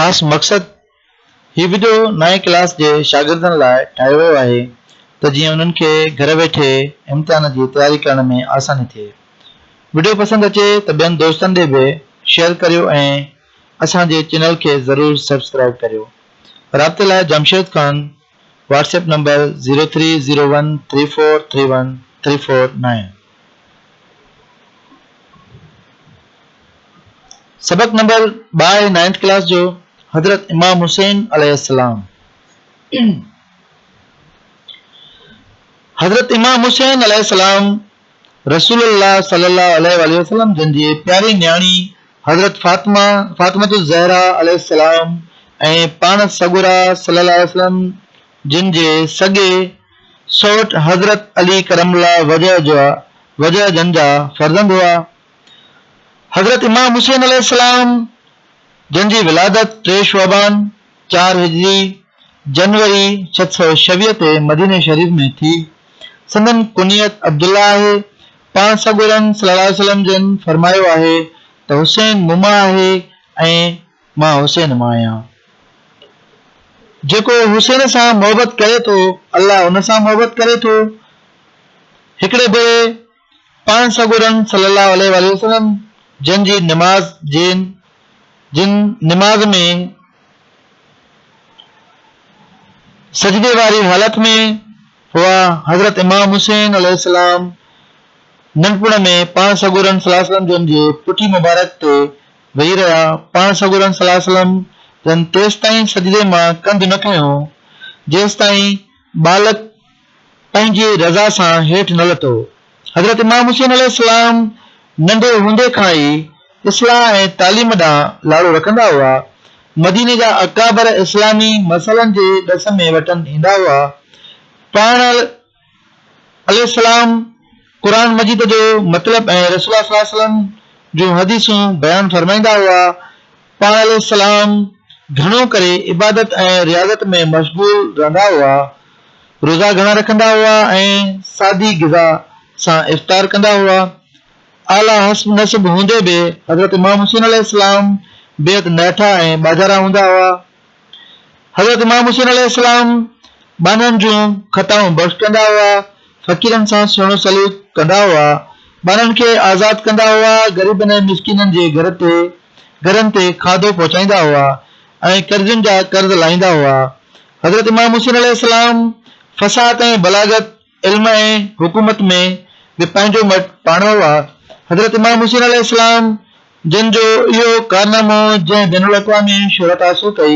ख़ासि मक़सदु हीउ वीडियो 9 क्लास जे शागिर्दनि लाइ ठाहियो वियो आहे त जीअं उन्हनि खे घर वेठे इम्तिहान जी तयारी करण में आसानी थिए। वीडियो पसंदि अचे त ॿियनि दोस्तनि ॾे बि शेयर करियो ऐं असांजे चैनल खे ज़रूरु सब्सक्राइब करियो। राब्ते लाइ जमशेद खान, WhatsApp नंबर 0301343134 सबक नंबर 2 9th क्लास जो हजरत इमाम हुसैन अलैहिस्सलाम। हजरत इमाम हुसैन अलैहिस्सलाम रसूलुल्लाह सल्लल्लाहु अलैहि वसल्लम जिन जी प्यारी न्याणी हजरत फातिमा ज़हरा अलैहिस्सलाम ऐं पाण सगुरा सल्लल्लाहु अलैहि वसल्लम जिन जे सगे सौट हजरत अली करमल्लाह वजह जन जा फर्जंद हुआ। हजरत इमाम हुसैन अलैहिस्सलाम जिन जी विलादत 3 शुअबान 4 हिजरी जनवरी 626 ते मदीने शरीफ में थी। संदन कुनियत अब्दुल्ला आहे। पाण सगुरन सल्लल्लाहु अलैहि वसल्लम जिन फरमायो आहे त हुसैन मुमा आहे ऐं मां हुसैन मां आहियां। जेको हुसैन सां मोहबत करे थो अल्लाह उन सां मोहबत करे थो। हिकिड़े भेरे पाण सगुरन सल्लल्लाहु अलैहि वसल्लम जिन जी जिन निमाज़ में सजदे वारी हालत में हुआ, हजरत इमाम हुसैन अलैहिस्सलाम नंढपण में पाण सगुरन सल्लल्लाहु अलैहि वसल्लम जिन जे पुठी मुबारक ते वेही रहिया। पाण सगुरन सल्लल्लाहु अलैहि वसल्लम जन तेसि ताईं सजदे मां कंधु न खयो जेसि ताईं बालक पंहिंजी रज़ा सां हेठि न लथो। हजरत इमाम हुसैन अलैहिस्सलाम नंढे हूंदे खां ई इस्लाह ऐं तालीम ॾांहुं लाड़ो रखंदा हुआ। मदीने जा अकाबर इस्लामी मसइलनि जे ॾस में वटनि ईंदा हुआ। पाण अलैहिस्सलाम क़ुरान मजीद जो मतिलब ऐं रसूल सल्लल्लाहु अलैहि वसल्लम जूं हदीसूं बयान फरमाईंदा हुआ। पाण अलैहिस्सलाम घणो करे इबादत ऐं रियाज़त में मशगूल रहंदा हुआ। रोज़ा घणा रखंदा हुआ ऐं सादी ग़िज़ा सां इफ्तार कंदा हुआ। आला हस्ब नस्ब हूंदे बि हजरत इमाम हुसैन अलैहिस्सलाम बेहद नैठा ऐं बाजारा हूंदा हुआ। हजरत इमाम हुसैन अलैहिस्सलाम बाननि जूं ख़ताऊं बख़्श कंदा हुआ। फ़कीरनि सां सुहिणो सलूक कंदा हुआ। बाननि खे आज़ाद कंदा हुआ। ग़रीबनि ऐं मिस्किननि जे घरनि ते खाधो पहुचाईंदा हुआ ऐं कर्ज़नि जा कर्ज़ लाहींदा हुआ। हजरत इमाम हुसैन अलैहिस्सलाम फ़साहत ऐं बलागत इल्म ऐं हुकूमत में बि पंहिंजो मट पाणो हुआ। हजरत इमाम हुसैन अलैहिस्सलाम जिन जो इहो कारनामो जंहिं बैनुल अक़वामी शोहरत हासिल कई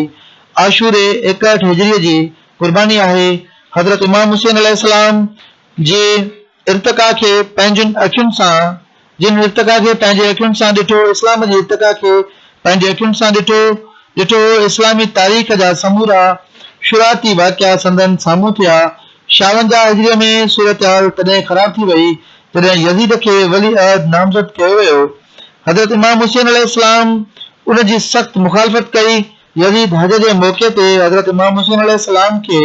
आशूरे 61 हिजरीअ जी कुर्बानी आहे। हजरत इमाम हुसैन अलैहिस्सलाम जे इर्तिका खे पंहिंजे अखियुनि सां ॾिठो, इस्लाम जी इर्तिका खे पंहिंजे अखियुनि सां ॾिठो। इस्लामी तारीख़ जा समूरा शुराती वाक़िया संदन साम्हूं थिया। 52 हिजरीअ में सूरत हाल तॾहिं ख़राब थी वई तॾहिं यज़ीद खे वली अहद नामज़द कयो वियो। हजरत इमाम हुसैन अलैहिस्सलाम उन जी सख़्त मुखालफ़त कई। यज़ीद हज जे मौक़े ते हजरत इमाम हुसैन अलैहिस्सलाम खे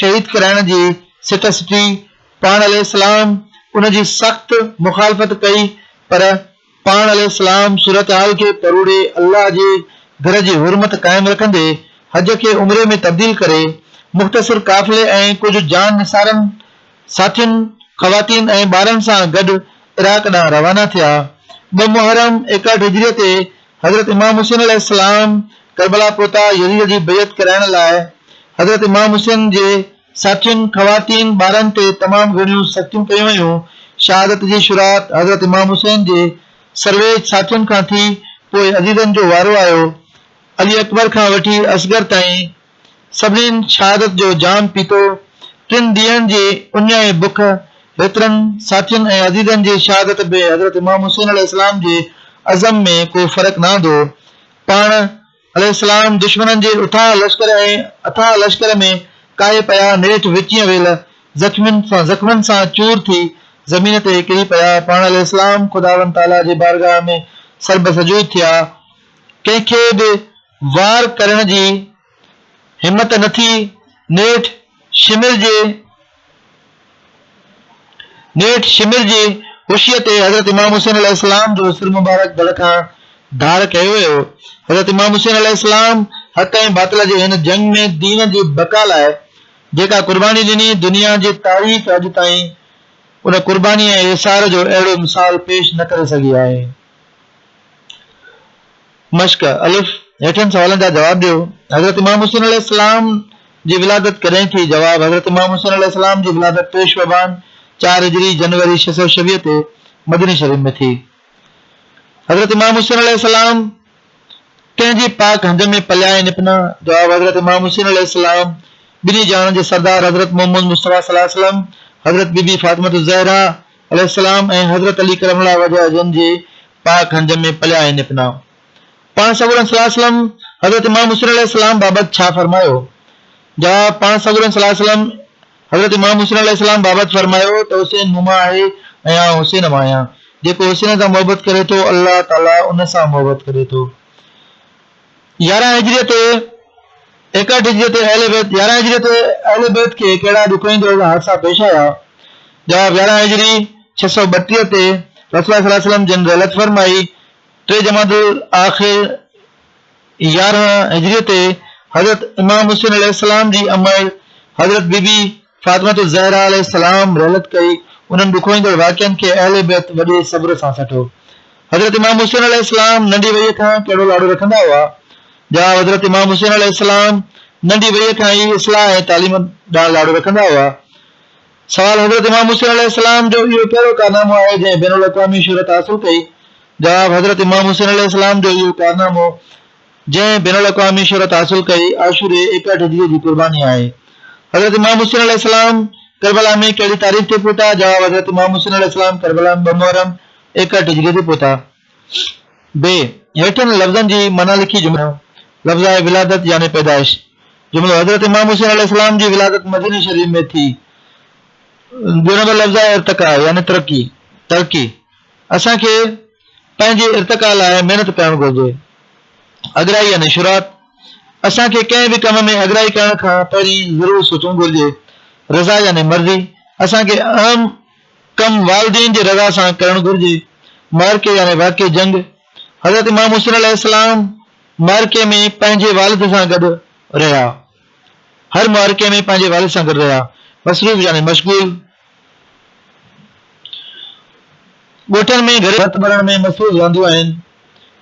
शहीद कराइण जी सिट सिटी। पाण अलैहिस्सलाम उन जी सख़्त मुखालफ़त कई पर पाण अलैहिस्सलाम सूरत हाल खे परोड़े अल्लाह जे घर जी हुरमत क़ाइम रखंदे हज खे उम्रे में तब्दील करे मुख़्तसिर काफ़िले ऐं कुझु जान निसारनि साथियुनि ख़वातीन ऐं ॿारनि सां गॾु इराक ॾांहुं रवाना थिया। 2 मुहर्रम 61 हिजरीअ ते हजरत इमाम हुसैन अलैहिस्सलाम करबला पहुता यज़ीद जी बैत कराइण लाइ। हजरत इमाम हुसैन जे साथियुनि ख़वातीन ॿारनि ते तमामु घणियूं सख़्तियूं कयूं वयूं। शहादत जी शुरात हजरत इमाम हुसैन जे सरवेज साथियुनि खां थी। पोइ अज़ीज़नि जो वारो आयो। अली अकबर खां वठी असगर ताईं सभिनीनि शहादत जो जाम पीतो। 3 ॾींहंनि जी उञ ऐं बुख हेतिरनि साथियुनि ऐं अज़ीज़नि जी शहादत बि हजरत इमाम हुसैन अलैहिस्सलाम जे अज़म में को फ़र्क़ु न आंदो। पाण अलैहिस्सलाम दुश्मननि जे अथाह लश्कर में काहे पिया नेठि विचीअ वेल ज़ख़्मनि सां चूर थी ज़मीन ते किरी पिया। पाण अलैहिस्सलाम खुदावंद ताला जे बारगाह में सर्ब सजूद थिया। कंहिंखे बि वार करण जी हिमत न थी। नेठि शिमिर जी खुशीअ ते हजरत इमाम हुसैन अलैहिस्सलाम जो सिर मुबारक धड़ खां धाड़ कयो वियो। हजरत इमाम हुसैन अलैहिस्सलाम हक़ ऐं बातिल जे हिन जंग में दीन जी बका लाइ जेका कुर्बानी ॾिनी, दुनिया जी तारीख़ अॼु ताईं उन कुर्बानी ऐं इसार जो अहिड़ो मिसाल पेश न करे सघी आहे। मश्क अलिफ हेठनि सवालनि जा जवाब ॾियो। हज़रत इमाम हुसैन अलैहिस्सलाम जी विलादत कॾहिं थी? जवाब, हज़रत इमाम हुसैन अलैहिस्सलाम जी विलादत 3 शअबान 4 हिजरी जनवरी 626 ते मदनी शरीफ में थी। हज़रत इमाम हुसैन अलैहिस्सलाम कंहिंजी पाक हंज में पलिया ऐं निपना? जवाब, हज़रत इमाम हुसैन अलैहिस्सलाम ॿिन्ही जहान जे सरदार हज़रत मोहम्मद मुस्तफ़ा सल्लल्लाहु अलैहि वसल्लम, हज़रत बीबी फातिमा ज़हरा अलैहिस्सलाम ऐं हज़रत अली करमल्लाहु वजह जन जे पाक हंज में पलिया ऐं निपना। पाण सॻोरन सल्लल्लाहु अलैहि वसल्लम हज़रत इमाम हुसैन अलैहिस्सलाम बाबति छा फरमायो? जवाब, पाण सॻोरन सल्लल्लाहु अलैहि वसल्लम हज़रत इमाम हुसैन अलैहिस्सलाम बाबति फरमायो त हुसैन मूं आहे ऐं आउं हुसैन मां आहियां। जेको हुसैन सां मोहबत करे थो, अल्लाह ताला उन सां मोहबत करे थो। 11 हिजरी ते 61 हिजरी ते अहले बैत 11 हिजरी ते अहले बैत खे कहिड़ा ॾुखोईंदड़ हादसा पेश आया? जवाब, 11 हिजरी 632 ते रसूल सल्लल्लाहु अलैहि वसल्लम जिन रहलत फरमाई। 3 जमादुल आखिर 11 हिजरी ते हज़रत इमाम हुसैन अलैहिस्सलाम जी अमर हज़रत बीबी फातिमा ज़हरा अलैहिस्सलाम रहलत कई। उन्हनि ॾुखोईंदड़ वाक़िअनि खे अहले बैत वॾे सब्र सां सठो। हज़रत इमाम हुसैन अलैहिस्सलाम नंढी वईअ खां कहिड़ो लाॾो रखंदा हुआ? जवाब, हज़रत इमाम हुसैन अलैहिस्सलाम नंढी वईअ खां ई इस्लाह ऐं तालीम ॾांहुं लाॾो रखंदा हुआ। सवाल, हज़रत इमाम हुसैन अलैहिस्सलाम जो इहो कहिड़ो कारनामो आहे जंहिं बैनुल अक़वामी शोहरत हासिल कई? जवाब, हज़रत इमाम हुसैन अलैहिस्सलाम जो इहो कारनामो जंहिं बैनुल अक़वामी शोहरत हासिल कई आशूरे 61 हिजरी जी कुर्बानी आहे। हज़रत इमाम हुसैन अलैहिस्सलाम करबला में कहिड़ी तारीख़ ते पहुता? जवाब, हज़रत इमाम हुसैन अलैहिस्सलाम करबला में 2 मुहर्रम 61 हिजरी ते पहुता। बे हेठनि लफ़्ज़नि जी माना लिखी जुमिलो। लफ़्ज़ आहे विलादत यानी पैदाइश। जुमिलो, हज़रत इमाम हुसैन अलैहिस्सलाम जी विलादत मदीने शरीफ में थी। ॿियो नंबर लफ़्ज़ आहे इर्तिका यानी तरक़ी। असांखे पंहिंजे इर्तिका लाइ महिनत करणु घुरिजे। अगराई यानी शुरात, असांखे कंहिं बि कम में अगराई करण खां पहिरीं ज़रूरु सोचणु घुरिजे। रज़ा यानी मर्ज़ी, असांखे अहम कम वालिदैन जी रज़ा सां करणु घुरिजे। मारके यानी वाक़ई जंग, हज़रत इमाम हुसैन अलैहिस्सलाम मारके में पंहिंजे वालिद सां गॾु रहिया। हर मारके में पंहिंजे वालिद सां गॾु रहिया। मसरूफ़ यानी मशगूल, ॻोठनि में घर हथ भरण में मसरूफ़ रहंदियूं आहिनि।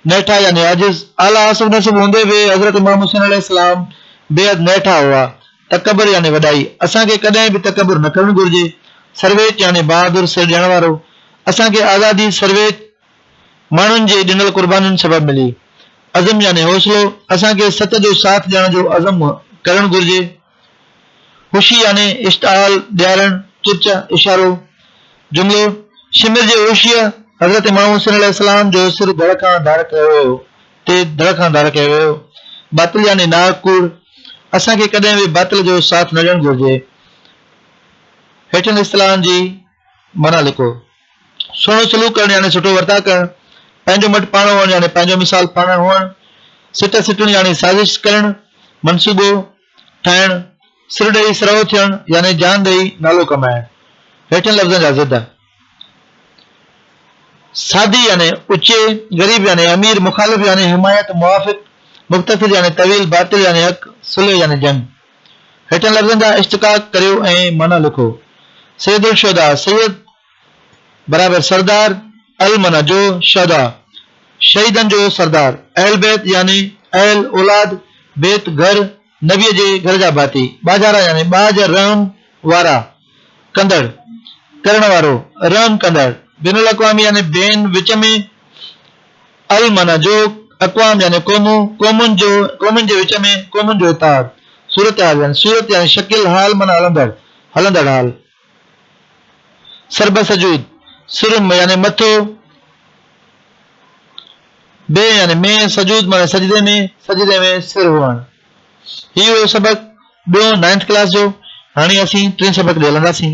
नेठा यानी आजिज़, आला हसब नसब हूंदे बि हज़रत इमाम हुसैन अलैहिस्सलाम बेहद नेठा हुआ। तकबर यानी वॾाई, असांखे कॾहिं बि तकबर न करणु घुरिजे। सर्वेच यानी बहादुर सिर ॾियण वारो, असांखे आज़ादी सर्वेच माण्हुनि जे ॾिनल कुर्बानियुनि सबबु मिली। अज़म यानी हौसलो, असांखे सच जो साथ ॾियण जो अज़म करणु घुरिजे। खुशी यानी इश्तहाल ॾियारणु, चुच इशारो। जुमिलो, शिमिर जे होशीअ हज़रत इमाम हुसैन अलैहिस्सलाम जो सिर धड़ खां धार कयो वियो। बातिल यानी नाकूड़, असांखे कॾहिं बि बातिल जो साथ न ॾियणु घुरिजे। हेठनि इस्तिलाहनि जी माना लिखो। सुहिणो सलूक करणु यानी सुठो वर्ताव करणु। पंहिंजो मट पाण हुअणु यानी पंहिंजो मिसाल पाण हुअणु। सिट सिटणु यानी साज़िश करणु, मनसूबो ठाहिणु। सिर ॾेई सरहो थियणु यानी जान ॾेई नालो कमाइणु। हेठनि लफ़्ज़नि जा ज़िद। सादी यानी ऊचे, गरीब यानी अमीर, मुखालिफ यानी हिमायत, मुवाफ़िक़, मुख़्तसिर यानी तवील, बातिल यानी हक़, सुलह यानी जंग। हेठनि लफ़्ज़नि जा इश्तिक़ाक़ करियो ऐं माना लिखो। सैयदुल शुहदा, सैयद बराबर सरदार, अल माना जो, शुहदा शहीदनि जो सरदार। अहल बैत यानी अहल औलाद, बैत घर, नबीअ जे घर जा भाती। बाजारा यानी बाज रहम वारा, कंदड़ करण वारो, रहम कंदड़। बैनुल अक़वामी यानी बैन विच में। अल माना जो, अक़वाम यानी क़ौमूं, क़ौमुनि जे विच में, क़ौमुनि जो इत्तेहाद। सूरत यानी शकिल, हाल माना हलंदड़ हाल। सरब सजूद, सुरम यानी मथो, बे यानी में, सजूद माना सजदे में सिर हुअणु। इहो सबक़ ॿियो 9th क्लास जो। हाणे असीं 3 सबक़ ॾे हलंदासीं।